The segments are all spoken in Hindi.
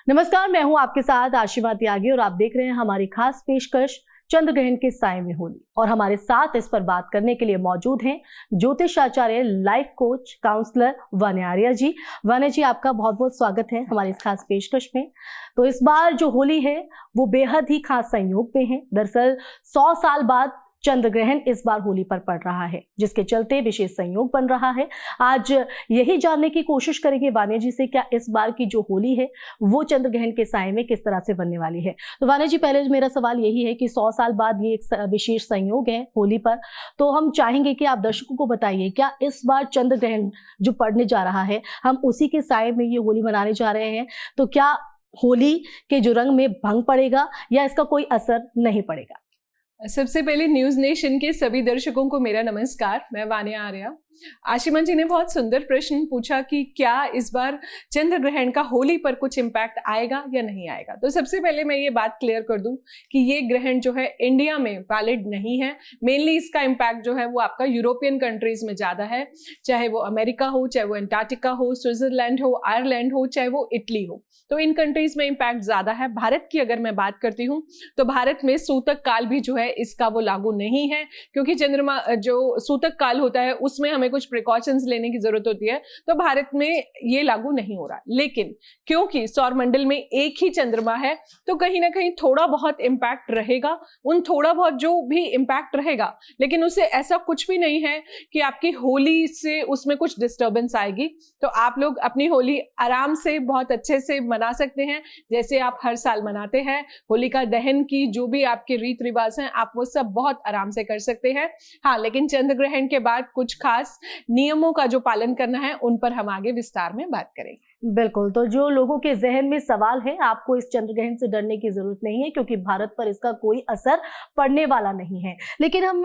नमस्कार, मैं हूं आपके साथ आशिमा त्यागी और आप देख रहे हैं हमारी खास पेशकश चंद्र ग्रहण के साए में होली। और हमारे साथ इस पर बात करने के लिए मौजूद हैं ज्योतिष आचार्य, life coach, counsellor Vanya Arya ji. Vanya ji, आपका बहुत बहुत स्वागत है हमारी इस खास पेशकश में। तो इस बार जो होली है वो बेहद ही खास संयोग में है। दरअसल 100 साल बाद चंद्र ग्रहण इस बार होली पर पड़ रहा है, जिसके चलते विशेष संयोग बन रहा है। आज यही जानने की कोशिश करेंगे वान्या जी से, क्या इस बार की जो होली है वो चंद्र ग्रहण के साए में किस तरह से बनने वाली है। तो वान्या जी, पहले मेरा सवाल यही है कि 100 साल बाद ये एक विशेष संयोग है होली पर, तो हम चाहेंगे कि आप दर्शकों को बताइए, क्या इस बार चंद्र ग्रहण जो पड़ने जा रहा है हम उसी के साए में ये होली मनाने जा रहे हैं, तो क्या होली के जो रंग में भंग पड़ेगा या इसका कोई असर नहीं पड़ेगा? सबसे पहले न्यूज नेशन के सभी दर्शकों को मेरा नमस्कार। मैं वान्या आर्या। आशिमा जी ने बहुत सुंदर प्रश्न पूछा कि क्या इस बार चंद्र ग्रहण का होली पर कुछ इम्पैक्ट आएगा या नहीं आएगा। तो सबसे पहले मैं ये बात क्लियर कर दूं कि ये ग्रहण जो है इंडिया में वैलिड नहीं है। मेनली इसका इम्पैक्ट जो है वो आपका यूरोपियन कंट्रीज में ज्यादा है, चाहे वो अमेरिका हो, चाहे वो एंटार्क्टिका हो, स्विट्जरलैंड हो, आयरलैंड हो, चाहे वो इटली हो, तो इन कंट्रीज में इम्पैक्ट ज्यादा है। भारत की अगर मैं बात करती हूँ तो भारत में सूतक काल भी जो है इसका वो लागू नहीं है, क्योंकि चंद्रमा जो सूतक काल होता है उसमें हमें कुछ प्रिकॉशंस लेने की जरूरत होती है, तो भारत में ये लागू नहीं हो रहा। लेकिन क्योंकि सौर मंडल में एक ही चंद्रमा है तो कहीं ना कहीं थोड़ा बहुत इम्पैक्ट रहेगा। उन थोड़ा बहुत जो भी इम्पैक्ट रहेगा, लेकिन उससे ऐसा कुछ भी नहीं है कि आपकी होली से उसमें कुछ डिस्टर्बेंस आएगी। तो आप लोग अपनी होली आराम से बहुत अच्छे से मना सकते हैं, जैसे आप हर साल मनाते हैं। होलिका दहन की जो भी आपके रीत रिवाज हैं आप वो सब बहुत आराम से कर सकते हैं। हाँ, लेकिन चंद्र ग्रहण के बाद कुछ खास नियमों का जो पालन करना है उन पर हम आगे विस्तार में बात करेंगे। बिल्कुल। तो जो लोगों के जहन में सवाल है, आपको इस चंद्र ग्रहण से डरने की जरूरत नहीं है, क्योंकि भारत पर इसका कोई असर पड़ने वाला नहीं है। लेकिन हम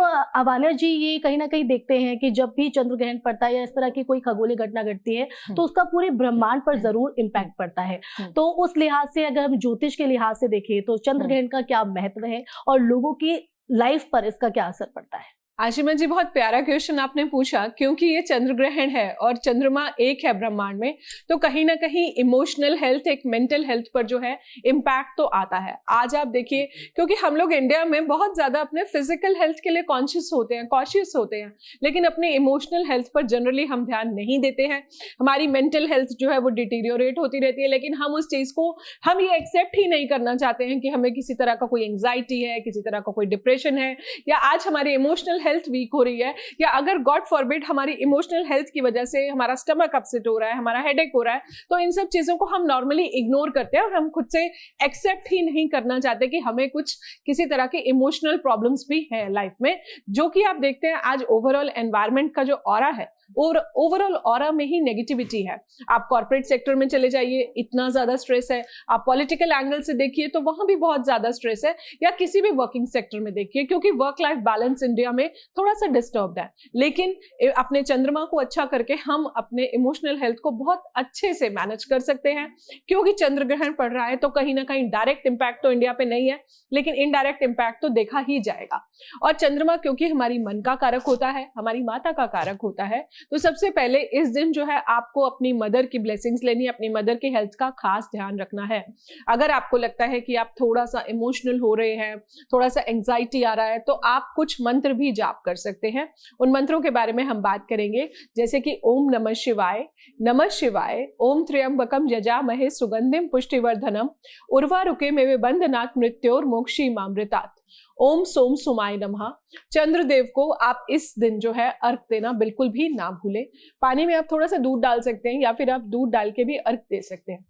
वान्या जी ये कहीं ना कहीं देखते हैं कि जब भी चंद्र ग्रहण पड़ता है या इस तरह की कोई खगोलीय घटना घटती है तो उसका पूरे ब्रह्मांड पर जरूर इम्पैक्ट पड़ता है। तो उस लिहाज से अगर हम ज्योतिष के लिहाज से देखें तो चंद्र ग्रहण का क्या महत्व है और लोगों की लाइफ पर इसका क्या असर पड़ता है? आशिमा जी, बहुत प्यारा क्वेश्चन आपने पूछा, क्योंकि ये चंद्र ग्रहण है और चंद्रमा एक है ब्रह्मांड में, तो कहीं ना कहीं इमोशनल हेल्थ, एक मेंटल हेल्थ पर जो है इम्पैक्ट तो आता है। आज आप देखिए, क्योंकि हम लोग इंडिया में बहुत ज्यादा अपने फिजिकल हेल्थ के लिए कॉन्शियस होते हैं, कॉशियस होते हैं, लेकिन अपने इमोशनल हेल्थ पर जनरली हम ध्यान नहीं देते हैं। हमारी मेंटल हेल्थ जो है वो डिटीरियोरेट होती रहती है, लेकिन हम उस चीज को हम ये एक्सेप्ट ही नहीं करना चाहते हैं कि हमें किसी तरह का कोई एंग्जाइटी है, किसी तरह का कोई डिप्रेशन है, या आज हमारी इमोशनल हेल्थ वीक हो रही है, या अगर गॉड फॉरबिड हमारी इमोशनल हेल्थ की वजह से हमारा स्टमक अपसेट हो रहा है, हमारा हेडेक हो रहा है, तो इन सब चीजों को हम नॉर्मली इग्नोर करते हैं और हम खुद से एक्सेप्ट ही नहीं करना चाहते कि हमें कुछ किसी तरह के इमोशनल प्रॉब्लम्स भी हैं लाइफ में। जो कि आप देखते हैं आज ओवरऑल एनवायरनमेंट का जो ऑरा है और ओवरऑल ऑरा में ही नेगेटिविटी है। आप कॉर्पोरेट सेक्टर में चले जाइए, इतना ज्यादा स्ट्रेस है। आप पॉलिटिकल एंगल से देखिए तो वहां भी बहुत ज्यादा स्ट्रेस है, या किसी भी वर्किंग सेक्टर में देखिए, क्योंकि वर्क लाइफ बैलेंस इंडिया में थोड़ा सा डिस्टर्ब्ड है। लेकिन अपने चंद्रमा को अच्छा करके हम अपने इमोशनल हेल्थ को बहुत अच्छे से मैनेज कर सकते हैं। क्योंकि चंद्र ग्रहण पड़ रहा है तो कहीं ना कहीं डायरेक्ट इंपैक्ट तो इंडिया पे नहीं है, लेकिन इनडायरेक्ट इंपैक्ट तो देखा ही जाएगा। और चंद्रमा क्योंकि हमारी मन का कारक होता है, हमारी माता का कारक होता है, तो सबसे पहले इस दिन जो है आपको अपनी मदर की ब्लेसिंग्स लेनी है, अपनी मदर की हेल्थ का खास ध्यान रखना है। अगर आपको लगता है कि आप थोड़ा सा इमोशनल हो रहे हैं, थोड़ा सा एंग्जाइटी आ रहा है, तो आप कुछ मंत्र भी जाप कर सकते हैं। उन मंत्रों के बारे में हम बात करेंगे, जैसे कि ओम नमः शिवाय, नमः शिवाय, ओम त्र्यंबकम यजामहे सुगंधिम पुष्टिवर्धनम, उर्वारुकेमिव बंधनात् मृत्योर्मोक्षीमामृतात्, ओम सोम सुमाय नमः। चंद्रदेव को आप इस दिन जो है अर्घ देना बिल्कुल भी ना भूलें। पानी में आप थोड़ा सा दूध डाल सकते हैं, या फिर आप दूध डाल के भी अर्घ दे सकते हैं,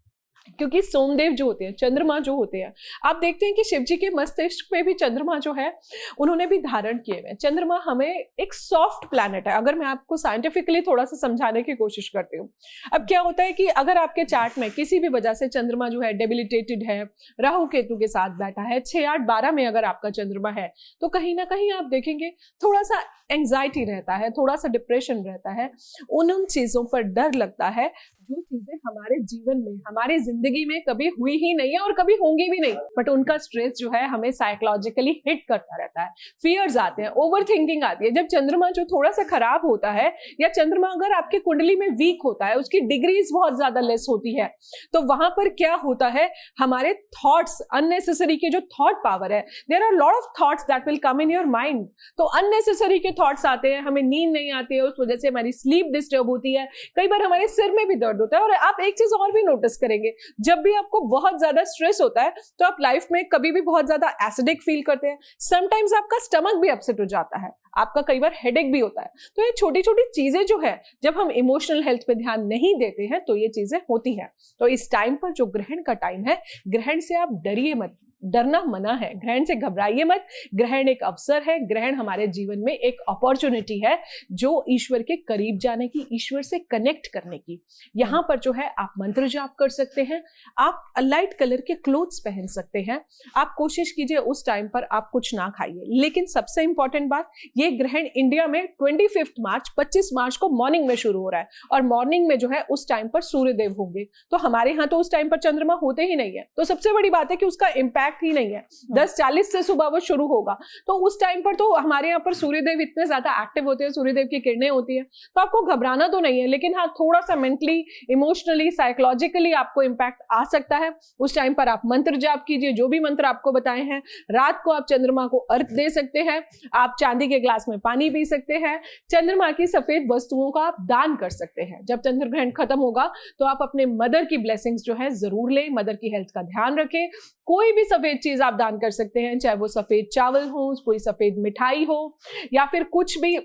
क्योंकि सोमदेव जो होते हैं, चंद्रमा जो होते हैं, आप देखते हैं कि शिव जी के मस्तिष्क पे भी चंद्रमा जो है उन्होंने भी धारण किए हुए। चंद्रमा हमें एक सॉफ्ट प्लैनेट है। अगर मैं आपको साइंटिफिकली थोड़ा सा समझाने की कोशिश करती हूँ, अब क्या होता है कि अगर आपके चार्ट में किसी भी वजह से चंद्रमा जो है डेबिलिटेटेड है, राहु केतु के साथ बैठा है, 6, 8, 12 में अगर आपका चंद्रमा है, तो कहीं ना कहीं आप देखेंगे थोड़ा सा एंग्जाइटी रहता है, थोड़ा सा डिप्रेशन रहता है, उन चीजों पर डर लगता है। जो चीजें हमारे जीवन में, हमारी जिंदगी में कभी हुई ही नहीं है और कभी होंगी भी नहीं, बट उनका स्ट्रेस जो है हमें साइकोलॉजिकली हिट करता रहता है। फियर्स आते हैं, ओवर थिंकिंग आती है। जब चंद्रमा जो थोड़ा सा खराब होता है, या चंद्रमा अगर आपकी कुंडली में वीक होता है, उसकी डिग्रीज बहुत ज्यादा लेस होती है, तो वहां पर क्या होता है, हमारे थॉट्स, अननेसेसरी के जो थॉट पावर है, there are lot of thoughts that will come in your mind. तो अननेसेसरी के थॉट्स आते हैं, हमें नींद नहीं आती है, उस वजह से हमारी स्लीप डिस्टर्ब होती है, कई बार हमारे सिर में भी दर्द होता है। और आप एक चीज और भी नोटिस करेंगे, जब भी आपको बहुत ज्यादा स्ट्रेस होता है तो आप लाइफ में कभी भी बहुत ज्यादा एसिडिक फील करते हैं, समटाइम्स आपका स्टमक भी अपसेट हो जाता है, आपका कई बार हेडेक भी होता है। तो ये छोटी छोटी चीजें जो है, जब हम इमोशनल हेल्थ पे ध्यान नहीं देते हैं तो ये चीजें होती हैं। तो इस टाइम पर जो ग्रहण का टाइम है, ग्रहण से आप डरिए मत, डरना मना है, ग्रहण से घबराइए मत। ग्रहण एक अवसर है, ग्रहण हमारे जीवन में एक अपॉर्चुनिटी है जो ईश्वर के करीब जाने की, ईश्वर से कनेक्ट करने की। यहाँ पर जो है आप मंत्र जाप कर सकते हैं, आप लाइट कलर के क्लोथ्स पहन सकते हैं। आप कोशिश कीजिए उस टाइम पर आप कुछ ना खाइए। लेकिन सबसे इंपॉर्टेंट बात, ये ग्रहण इंडिया में 25 मार्च 25 मार्च को मॉर्निंग में शुरू हो रहा है, और मॉर्निंग में जो है उस टाइम पर सूर्यदेव होंगे। तो हमारे यहाँ तो उस टाइम पर चंद्रमा होते ही नहीं है, तो सबसे बड़ी बात है कि उसका इम्पैक्ट ही नहीं है। 10:40 से सुबह वो शुरू होगा, तो उस टाइम पर तो हमारे यहाँ पर सूर्यदेव इतने ज्यादा एक्टिव होते हैं, सूर्यदेव की किरणें होती हैं, तो आपको घबराना तो नहीं है। लेकिन हाँ, थोड़ा सा मेंटली, इमोशनली, साइकोलॉजिकली आपको इम्पैक्ट आ सकता है। उस टाइम पर आप मंत्र जाप कीजिए, जो भी मंत्र आपको बताए हैं। रात को आप चंद्रमा को अर्घ दे सकते हैं, आप चांदी के ग्लास में पानी पी सकते हैं, चंद्रमा की सफेद वस्तुओं का आप दान कर सकते हैं। जब चंद्र ग्रहण खत्म होगा तो आप अपने मदर की ब्लेसिंग्स जो है जरूर लें, मदर की हेल्थ का ध्यान रखें। कोई भी सफेद चीज आप दान कर सकते हैं, चाहे वो सफेद चावल हो, कोई सफेद मिठाई हो, या फिर कुछ भी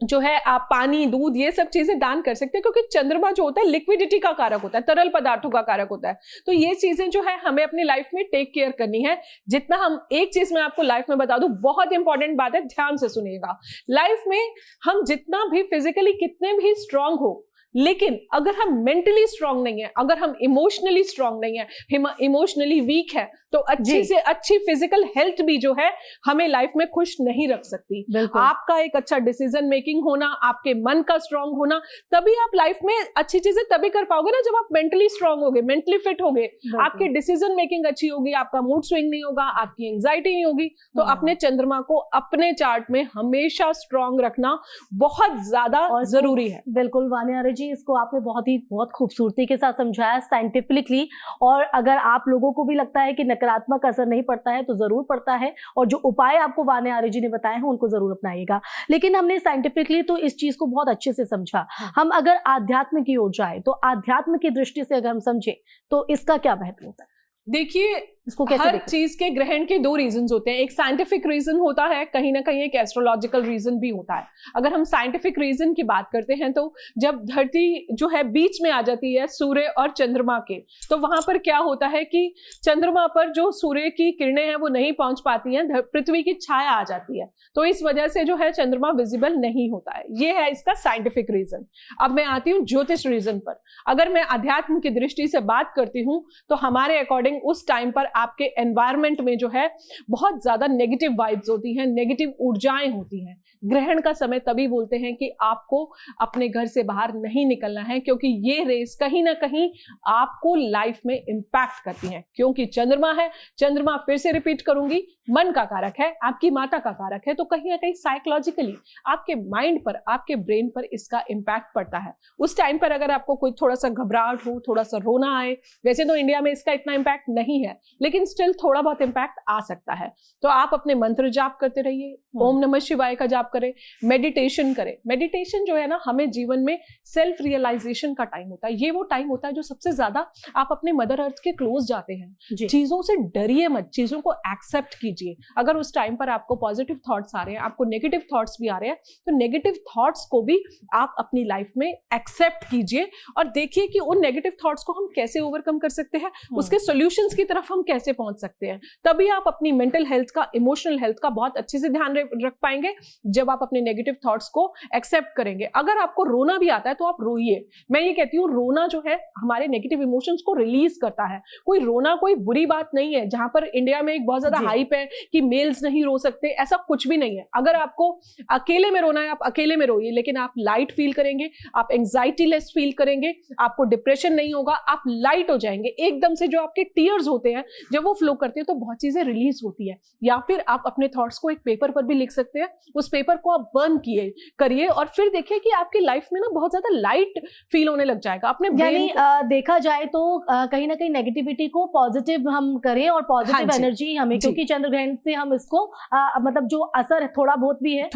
जो है आप पानी, दूध, ये सब चीजें दान कर सकते हैं, क्योंकि चंद्रमा जो होता है लिक्विडिटी का कारक होता है, तरल पदार्थों का कारक होता है। तो ये चीजें जो है हमें अपनी लाइफ में टेक केयर करनी है। जितना हम, एक चीज मैं आपको लाइफ में बता दूं, बहुत इंपॉर्टेंट बात है, ध्यान से सुनिएगा। लाइफ में हम जितना भी फिजिकली कितने भी स्ट्रांग हो, लेकिन अगर हम मेंटली स्ट्रांग नहीं है, अगर हम इमोशनली स्ट्रांग नहीं है, इमोशनली वीक है, तो अच्छी से अच्छी फिजिकल हेल्थ भी जो है हमें लाइफ में खुश नहीं रख सकती। आपका एक अच्छा डिसीजन मेकिंग होना, आपके मन का स्ट्रांग होना, तभी आप लाइफ में अच्छी चीजें तभी कर पाओगे ना जब आप मेंटली स्ट्रांग होगे, मेंटली फिट होगे, आपकी डिसीजन मेकिंग अच्छी होगी, आपका मूड स्विंग नहीं होगा, आपकी एंजाइटी नहीं होगी। तो अपने चंद्रमा को अपने चार्ट में हमेशा स्ट्रांग रखना बहुत ज्यादा जरूरी है। बिल्कुल वानी आर्य जी, इसको आपने बहुत खूबसूरती के साथ समझाया, साइंटिफिकली। और अगर आप लोगों को भी लगता है कि नकारात्मक असर नहीं पड़ता है तो जरूर पड़ता है, और जो उपाय आपको वानी आर्य जी ने बताए हैं उनको जरूर अपनाइएगा। लेकिन हमने साइंटिफिकली तो इस चीज को बहुत अच्छे से समझा। हम अगर आध्यात्म की ओर जाए तो आध्यात्म की दृष्टि से अगर हम समझे तो इसका क्या महत्व होता है? देखिए, इसको कैसे हर चीज के ग्रहण के दो रीजंस होते हैं। एक साइंटिफिक रीजन होता है, कहीं ना कहीं एक एस्ट्रोलॉजिकल रीजन भी होता है। अगर हम साइंटिफिक रीजन की बात करते हैं तो जब धरती जो है बीच में आ जाती है सूर्य और चंद्रमा के, तो वहां पर क्या होता है कि चंद्रमा पर जो सूर्य की किरणें हैं वो नहीं पहुंच पाती हैं, पृथ्वी की छाया आ जाती है, तो इस वजह से जो है चंद्रमा विजिबल नहीं होता है। ये है इसका साइंटिफिक रीजन। अब मैं आती हूँ ज्योतिष रीजन पर। अगर मैं अध्यात्म की दृष्टि से बात करती हूँ तो हमारे अकॉर्डिंग उस टाइम पर आपके एनवायरनमेंट में जो है बहुत ज्यादा नेगेटिव वाइब्स होती हैं, नेगेटिव ऊर्जाएं होती हैं। ग्रहण का समय तभी बोलते हैं कि आपको अपने घर से बाहर नहीं निकलना है, क्योंकि ये रेस कहीं ना कहीं आपको लाइफ में इंपैक्ट करती हैं। क्योंकि चंद्रमा है, चंद्रमा फिर से रिपीट करूंगी, मन का कारक है, आपकी माता का कारक है, तो कहीं ना कहीं साइकोलॉजिकली आपके माइंड पर, आपके ब्रेन पर इसका इंपैक्ट पड़ता है। उस टाइम पर अगर आपको कोई थोड़ा सा घबराहट हो, थोड़ा सा रोना आए, वैसे तो इंडिया में इसका इतना इंपैक्ट नहीं है, लेकिन स्टिल थोड़ा बहुत इंपैक्ट आ सकता है, तो आप अपने मंत्र जाप करते रहिए, ओम नमः शिवाय का जाप करें, मेडिटेशन करें। मेडिटेशन जो है ना, हमें जीवन में सेल्फ रियलाइजेशन का टाइम होता है। ये वो टाइम होता है जो सबसे ज्यादा आप अपने मदर अर्थ के क्लोज जाते हैं। चीजों से डरिए मत, चीजों को एक्सेप्ट कीजिए। अगर उस टाइम पर आपको पॉजिटिव थॉट्स आ रहे हैं, आपको नेगेटिव थॉट्स भी आ रहे हैं, तो नेगेटिव थॉट्स को भी आप अपनी लाइफ में एक्सेप्ट कीजिए और देखिए कि उन नेगेटिव थॉट्स को हम कैसे ओवरकम कर सकते हैं, उसके सॉल्यूशंस की तरफ हम कैसे पहुंच सकते हैं। तभी आप अपनी मेंटल हेल्थ का, इमोशनल हेल्थ का बहुत अच्छे से ध्यान रख पाएंगे। जब आप अपने नेगेटिव थॉट्स को एक्सेप्ट करेंगे। अगर आपको रोना भी आता है तो आप रोइए। मैं ये कहती हूँ रोना जो है हमारे नेगेटिव इमोशंस को रिलीज करता है। कोई रोना कोई बुरी बात नहीं है। जहां पर इंडिया में एक बहुत ज्यादा हाइप है कि मेल्स नहीं रो सकते, ऐसा कुछ भी नहीं है। अगर आपको अकेले में रोना है आप अकेले में रोइए, लेकिन आप लाइट फील करेंगे, आप एंजाइटी लेस फील करेंगे, आपको डिप्रेशन नहीं होगा, आप लाइट हो जाएंगे एकदम से। जो आपके टीयर्स होते हैं जब वो फ्लो करते हैं तो बहुत चीजें रिलीज होती है। या फिर आप अपने थॉट्स को एक पेपर पर भी लिख सकते हैं, उस पेपर को आप बर्न करिए और फिर देखिए कि आपकी लाइफ में ना बहुत ज्यादा लाइट फील होने लग जाएगा। अपने यानी देखा जाए तो कहीं ना कहीं नेगेटिविटी को पॉजिटिव हम करें और पॉजिटिव एनर्जी हमें, क्योंकि चंद्र ग्रहण से हम इसको मतलब जो असर थोड़ा बहुत भी है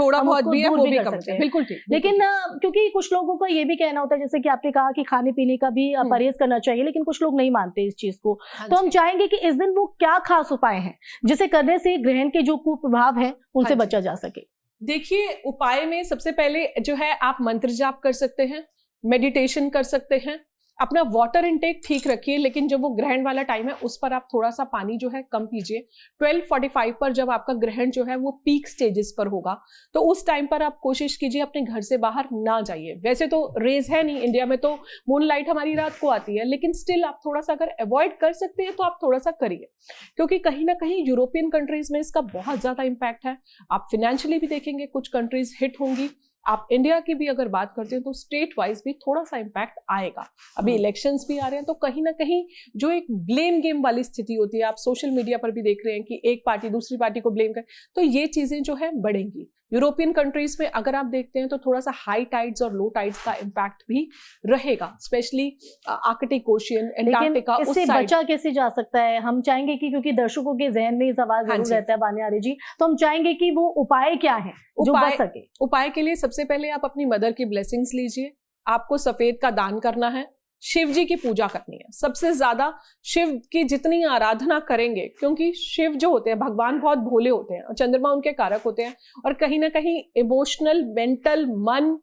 वो भी कर सकते हैं। बिल्कुल ठीक। लेकिन क्योंकि कुछ लोगों का ये भी कहना होता है, जैसे कि आपने कहा कि खाने पीने का भी परहेज करना चाहिए, लेकिन कुछ लोग नहीं मानते इस चीज को। तो हम चाहेंगे कि इस दिन वो क्या खास उपाय हैं जिसे करने से ग्रहण के जो कुप्रभाव है उनसे बचा जा सके। देखिए, उपाय में सबसे पहले जो है आप मंत्र जाप कर सकते हैं, मेडिटेशन कर सकते हैं, अपना वाटर इनटेक ठीक रखिए। लेकिन जब वो ग्रहण वाला टाइम है उस पर आप थोड़ा सा पानी जो है कम पीजिए। 12:45 पर जब आपका ग्रहण जो है वो पीक स्टेजेस पर होगा तो उस टाइम पर आप कोशिश कीजिए अपने घर से बाहर ना जाइए। वैसे तो रेज है नहीं इंडिया में, तो मून लाइट हमारी रात को आती है, लेकिन स्टिल आप थोड़ा सा अगर अवॉइड कर सकते हैं तो आप थोड़ा सा करिए, क्योंकि कहीं ना कहीं यूरोपियन कंट्रीज में इसका बहुत ज्यादा इंपैक्ट है। आप फिनेंशियली भी देखेंगे कुछ कंट्रीज हिट होंगी। आप इंडिया की भी अगर बात करते हैं तो स्टेट वाइज भी थोड़ा सा इंपैक्ट आएगा। अभी इलेक्शंस भी आ रहे हैं तो कहीं ना कहीं जो एक ब्लेम गेम वाली स्थिति होती है, आप सोशल मीडिया पर भी देख रहे हैं कि एक पार्टी दूसरी पार्टी को ब्लेम करे, तो ये चीजें जो है बढ़ेंगी। यूरोपियन कंट्रीज में अगर आप देखते हैं तो थोड़ा सा हाई टाइड्स और लो टाइड्स का इंपैक्ट भी रहेगा, स्पेशली आर्कटिक ओशियन, एंटार्क्टिका। इससे बचा कैसे जा सकता है? हम चाहेंगे कि, क्योंकि दर्शकों के जहन में ये सवाल जरूर रहता है वान्या आर्य जी, तो हम चाहेंगे कि वो उपाय क्या है जो बच सके। उपाय के लिए सबसे पहले आप अपनी मदर की ब्लेसिंग्स लीजिए। आपको सफेद का दान करना है, शिव जी की पूजा करनी है। सबसे ज्यादा शिव की जितनी आराधना करेंगे, क्योंकि शिव जो होते हैं भगवान बहुत भोले होते हैं और चंद्रमा उनके कारक होते हैं, और कहीं ना कहीं इमोशनल, मेंटल, मन,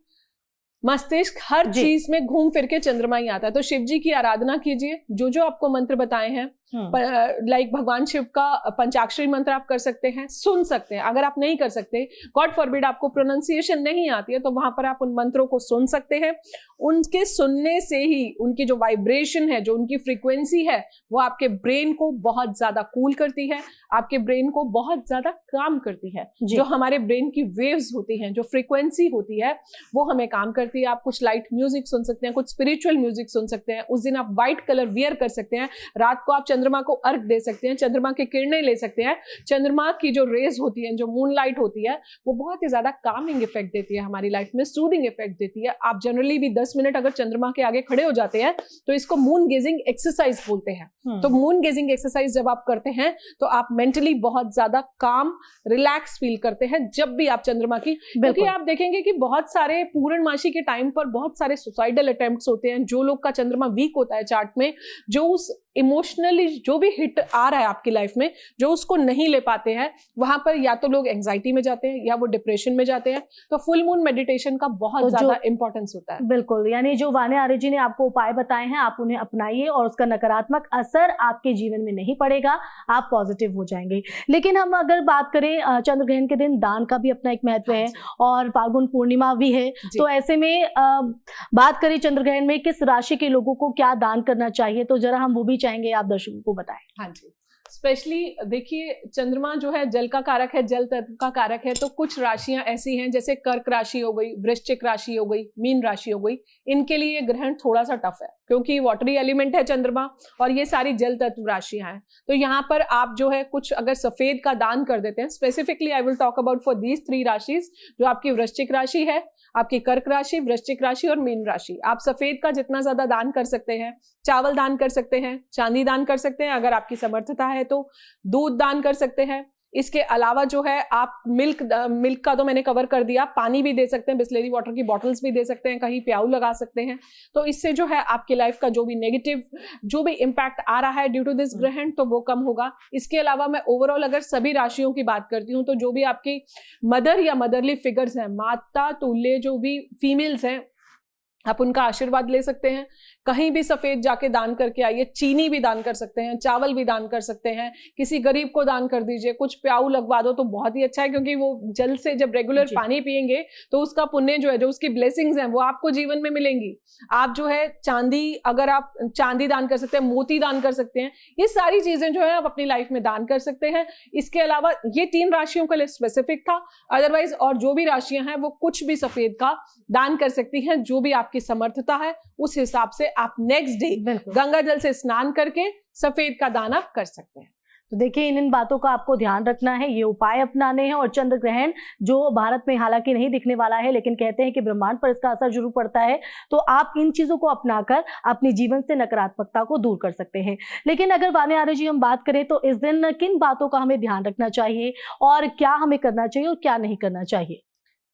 मस्तिष्क हर चीज में घूम फिर के चंद्रमा ही आता है। तो शिव जी की आराधना कीजिए। जो जो आपको मंत्र बताए हैं, लाइक भगवान शिव का पंचाक्षरी मंत्र आप कर सकते हैं, सुन सकते हैं। अगर आप नहीं कर सकते, गॉड फॉरबिड आपको प्रोनाउंसिएशन नहीं आती है, तो वहां पर आप उन मंत्रों को सुन सकते हैं। उनके सुनने से ही उनकी जो वाइब्रेशन है, जो उनकी फ्रीक्वेंसी है, वो आपके ब्रेन को बहुत ज्यादा कूल करती है, आपके ब्रेन को बहुत ज्यादा काम करती है। जो हमारे ब्रेन की वेव्स होती हैं, जो फ्रीक्वेंसी होती है, वो हमें काम करती है। आप कुछ लाइट म्यूजिक सुन सकते हैं, कुछ स्पिरिचुअल म्यूजिक सुन सकते हैं। उस दिन आप व्हाइट कलर वियर कर सकते हैं। रात को आप चंद्रमा को अर्घ दे सकते हैं, चंद्रमा की किरणें ले सकते हैं। चंद्रमा की जो रेज होती है, जो मून लाइट होती है, वो बहुत ही ज्यादा कामिंग इफेक्ट देती है हमारी लाइफ में, सूदिंग इफेक्ट देती है। आप जनरली भी 10 मिनट अगर चंद्रमा के आगे खड़े हो जाते हैं तो इसको मून गेजिंग एक्सरसाइज बोलते हैं। तो मून गेजिंग एक्सरसाइज जब आप करते हैं तो आप मेंटली बहुत ज्यादा काम, रिलैक्स फील करते हैं जब भी आप चंद्रमा की, क्योंकि आप देखेंगे कि बहुत सारे पूर्णमासी के टाइम पर बहुत सारे सुसाइडल अटेम्प्ट्स होते हैं। जो लोग का चंद्रमा वीक होता है चार्ट में, जो उस इमोशनली जो भी हिट आ रहा है आपकी लाइफ में, जो उसको नहीं ले पाते हैं, वहां पर या तो लोग एंजाइटी में जाते हैं या वो डिप्रेशन में जाते हैं। तो फुल मून मेडिटेशन का बहुत ज्यादा इंपॉर्टेंस होता है। बिल्कुल, यानी जो वान्या आर्य जी ने आपको उपाय बताए हैं, आप उन्हें अपनाइए और उसका नकारात्मक असर आपके जीवन में नहीं पड़ेगा, आप पॉजिटिव हो जाएंगे। लेकिन हम अगर बात करें चंद्र ग्रहण के दिन दान का भी अपना एक महत्व है और फाल्गुन पूर्णिमा भी है, तो ऐसे में बात करें चंद्र ग्रहण में किस राशि के लोगों को क्या दान करना चाहिए, तो जरा हम वो भी चाहेंगे आप दर्शकों को बताएं। हाँ जी, स्पेशली देखिए चंद्रमा जो है जल का कारक है, जल तत्व का कारक है। तो कुछ राशियां ऐसी हैं जैसे कर्क राशि हो गई, वृश्चिक राशि हो गई, मीन राशि हो गई, इनके लिए ग्रहण थोड़ा सा टफ है क्योंकि वाटरी एलिमेंट है चंद्रमा और ये सारी जल तत्व राशियां हैं। तो यहाँ पर आप जो है कुछ अगर सफेद का दान कर देते हैं, specifically I will talk about for these 3 राशिज, जो आपकी वृश्चिक राशि है, आपकी कर्क राशि, वृश्चिक राशि और मीन राशि। आप सफेद का जितना ज्यादा दान कर सकते हैं, चावल दान कर सकते हैं, चांदी दान कर सकते हैं, अगर आपकी समर्थता है तो दूध दान कर सकते हैं। इसके अलावा जो है आप मिल्क का तो मैंने कवर कर दिया, पानी भी दे सकते हैं, बिस्लेरी वाटर की बॉटल्स भी दे सकते हैं, कहीं प्याऊ लगा सकते हैं। तो इससे जो है आपकी लाइफ का जो भी नेगेटिव जो भी इम्पैक्ट आ रहा है ड्यू टू दिस ग्रहण, तो वो कम होगा। इसके अलावा मैं ओवरऑल अगर सभी राशियों की बात करती हूँ तो जो भी आपकी मदर या मदरली फिगर्स हैं, माता तुल्य जो भी फीमेल्स हैं, आप उनका आशीर्वाद ले सकते हैं। कहीं भी सफेद जाके दान करके आइए, चीनी भी दान कर सकते हैं, चावल भी दान कर सकते हैं, किसी गरीब को दान कर दीजिए, कुछ प्याऊ लगवा दो तो बहुत ही अच्छा है, क्योंकि वो जल से जब रेगुलर पानी पिएंगे तो उसका पुण्य जो है, जो उसकी ब्लेसिंग्स हैं वो आपको जीवन में मिलेंगी। आप जो है चांदी, अगर आप चांदी दान कर सकते हैं, मोती दान कर सकते हैं, ये सारी चीजें जो है आप अपनी लाइफ में दान कर सकते हैं। इसके अलावा ये 3 राशियों के लिए स्पेसिफिक था, अदरवाइज और जो भी राशियां हैं वो कुछ भी सफेद का दान कर सकती हैं, जो भी आपकी समर्थता है उस हिसाब से आप नेक्स्ट डे गंगा जल से स्नान करके सफेद का दान आप कर सकते हैं। तो देखिए, इन बातों का आपको ध्यान रखना है, ये उपाय अपनाने हैं। और चंद्र ग्रहण जो भारत में हालांकि नहीं दिखने वाला है, लेकिन कहते हैं कि ब्रह्मांड पर इसका असर जरूर पड़ता है, तो आप इन चीजों को अपनाकर अपने जीवन से नकारात्मकता को दूर कर सकते हैं। लेकिन अगर वाणी आर्य जी हम बात करें तो इस दिन किन बातों का हमें ध्यान रखना चाहिए और क्या हमें करना चाहिए और क्या नहीं करना चाहिए?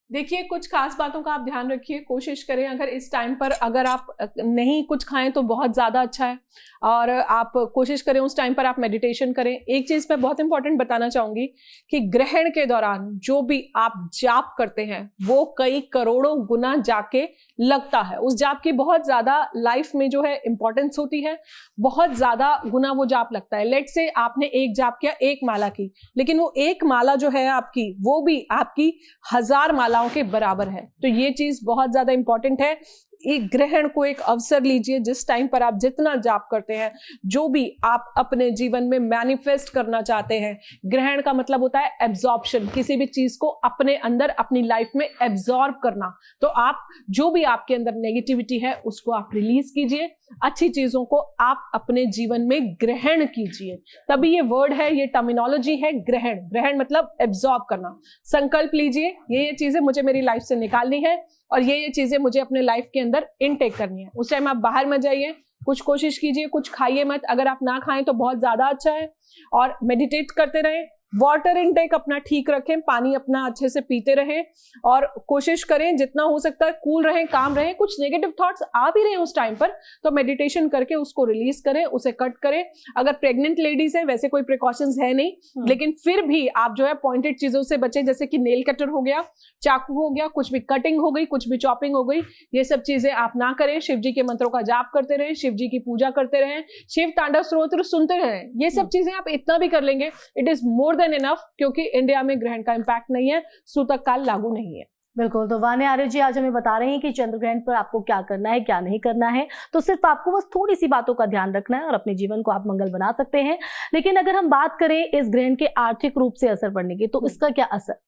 देखिए, कुछ खास बातों का आप ध्यान रखिए, कोशिश करें अगर इस टाइम पर अगर आप नहीं कुछ खाएं तो बहुत ज़्यादा अच्छा है, और आप कोशिश करें उस टाइम पर आप मेडिटेशन करें। एक चीज़ मैं बहुत इंपॉर्टेंट बताना चाहूँगी कि ग्रहण के दौरान जो भी आप जाप करते हैं वो कई करोड़ों गुना जाके लगता है। उस जाप की बहुत ज़्यादा लाइफ में जो है इंपॉर्टेंस होती है, बहुत ज़्यादा गुना वो जाप लगता है। लेट से आपने एक जाप किया, एक माला की, लेकिन वो एक माला जो है आपकी, वो भी आपकी 1000 मालाओं के बराबर है। तो ये चीज बहुत ज्यादा इंपॉर्टेंट है। एक ग्रहण को एक अवसर लीजिए, जिस टाइम पर आप जितना जाप करते हैं, जो भी आप अपने जीवन में मैनिफेस्ट करना चाहते हैं, ग्रहण का मतलब होता है एब्जॉर्प्शन, किसी भी चीज को अपने अंदर अपनी लाइफ में एब्जॉर्ब करना। तो आप जो भी आपके अंदर नेगेटिविटी है उसको आप रिलीज कीजिए, अच्छी चीजों को आप अपने जीवन में ग्रहण कीजिए। तभी ये वर्ड है, ये टर्मिनोलॉजी है ग्रहण। ग्रहण मतलब एब्जॉर्ब करना। संकल्प लीजिए, ये चीजें मुझे मेरी लाइफ से निकालनी है और ये चीजें मुझे अपने लाइफ के अंदर इनटेक करनी है। उस टाइम आप बाहर मत जाइए, कुछ कोशिश कीजिए, कुछ खाइए मत। अगर आप ना खाएं तो बहुत ज्यादा अच्छा है। और मेडिटेट करते रहें, वाटर इनटेक अपना ठीक रखें, पानी अपना अच्छे से पीते रहें, और कोशिश करें जितना हो सकता है कूल रहें, काम रहें। कुछ नेगेटिव थॉट्स आ भी रहे हैं उस टाइम पर तो मेडिटेशन करके उसको रिलीज करें, उसे कट करें। अगर प्रेग्नेंट लेडीज है, वैसे कोई प्रिकॉशंस है नहीं, लेकिन फिर भी आप जो है पॉइंटेड चीजों से बचें, जैसे कि नेल कटर हो गया, चाकू हो गया, कुछ भी कटिंग हो गई, कुछ भी चॉपिंग हो गई, ये सब चीजें आप ना करें। शिव जी के मंत्रों का जाप करते रहें, शिव जी की पूजा करते रहें, शिव तांडव स्तोत्र सुनते रहें। ये सब चीजें आप इतना भी कर लेंगे, it is more than enough, क्योंकि इंडिया में ग्रहण का इंपैक्ट नहीं है, सूतक काल लागू नहीं है। बिल्कुल। तो वाणी आर्य जी आज हमें बता रहे हैं कि चंद्र ग्रहण पर आपको क्या करना है, क्या नहीं करना है। तो सिर्फ आपको बस थोड़ी सी बातों का ध्यान रखना है और अपने जीवन को आप मंगल बना सकते हैं। लेकिन अगर हम बात करें इस ग्रहण के आर्थिक रूप से असर पड़ने की, तो इसका क्या असर?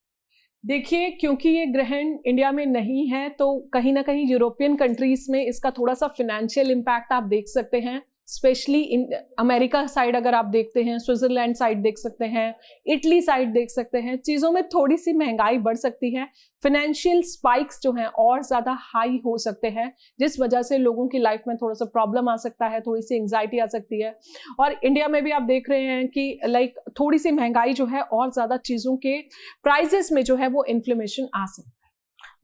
देखिए, क्योंकि ये ग्रहण इंडिया में नहीं है तो कहीं ना कहीं यूरोपियन कंट्रीज में इसका थोड़ा सा फिनेंशियल इम्पैक्ट आप देख सकते हैं। स्पेशली इन अमेरिका साइड अगर आप देखते हैं, स्विट्जरलैंड साइड देख सकते हैं, इटली साइड देख सकते हैं, चीज़ों में थोड़ी सी महंगाई बढ़ सकती है। फिनेंशियल स्पाइक्स जो हैं और ज़्यादा हाई हो सकते हैं, जिस वजह से लोगों की लाइफ में थोड़ा सा प्रॉब्लम आ सकता है, थोड़ी सी एंग्जाइटी आ सकती है। और इंडिया में भी आप देख रहे हैं कि लाइक थोड़ी सी महंगाई जो है और ज़्यादा चीज़ों के प्राइजेस में जो है वो इन्फ्लेमेशन आ सकता है।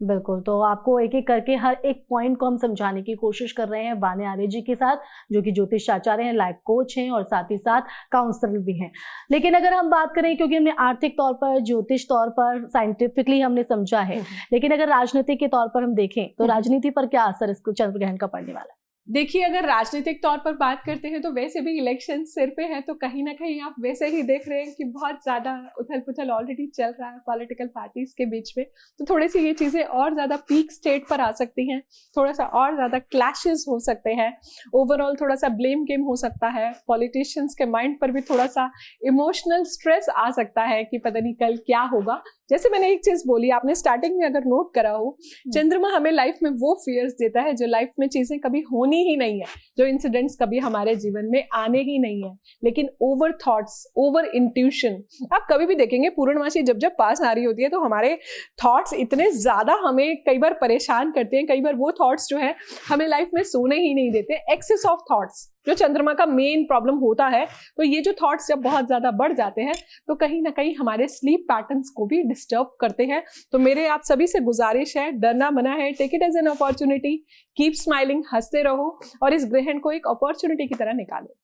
बिल्कुल। तो आपको एक एक करके हर एक पॉइंट को हम समझाने की कोशिश कर रहे हैं वाणी आर्य जी के साथ, जो कि ज्योतिष आचार्य हैं, लाइफ कोच हैं और साथ ही साथ काउंसलर भी हैं। लेकिन अगर हम बात करें, क्योंकि हमने आर्थिक तौर पर, ज्योतिष तौर पर, साइंटिफिकली हमने समझा है, लेकिन अगर राजनीतिक के तौर पर हम देखें तो राजनीति पर क्या असर इसको चंद्र ग्रहण का पड़ने वाला है? देखिए, अगर राजनीतिक तौर पर बात करते हैं तो वैसे भी इलेक्शन सिर पे है, तो कहीं ना कहीं आप वैसे ही देख रहे हैं कि बहुत ज़्यादा उथल पुथल ऑलरेडी चल रहा है पॉलिटिकल पार्टीज के बीच में। तो थोड़ी सी ये चीज़ें और ज़्यादा पीक स्टेट पर आ सकती हैं, थोड़ा सा और ज़्यादा क्लैशेस हो सकते हैं, ओवरऑल थोड़ा सा ब्लेम गेम हो सकता है, पॉलिटिशियंस के माइंड पर भी थोड़ा सा इमोशनल स्ट्रेस आ सकता है कि पता नहीं कल क्या होगा। जैसे मैंने एक चीज़ बोली, आपने स्टार्टिंग में अगर नोट करा हो, चंद्रमा हमें लाइफ में वो फियर्स देता है जो लाइफ में चीज़ें कभी होनी ही नहीं है, जो इंसिडेंट्स कभी हमारे जीवन में आने ही नहीं है। लेकिन ओवर थॉट्स, ओवर इंट्यूशन, आप कभी भी देखेंगे पूर्णमासी जब जब पास आ रही होती है तो हमारे थॉट्स इतने ज़्यादा हमें कई बार परेशान करते हैं, कई बार वो थॉट्स जो है हमें लाइफ में सोने ही नहीं देते। एक्सेस ऑफ थॉट्स जो चंद्रमा का मेन प्रॉब्लम होता है, तो ये जो थॉट्स जब बहुत ज़्यादा बढ़ जाते हैं तो कहीं ना कहीं हमारे स्लीप पैटर्न्स को भी डिस्टर्ब करते हैं। तो मेरे आप सभी से गुजारिश है, डरना मना है, take it as an opportunity, keep smiling, हंसते रहो और इस ग्रहण को एक अपॉर्चुनिटी की तरह निकालो।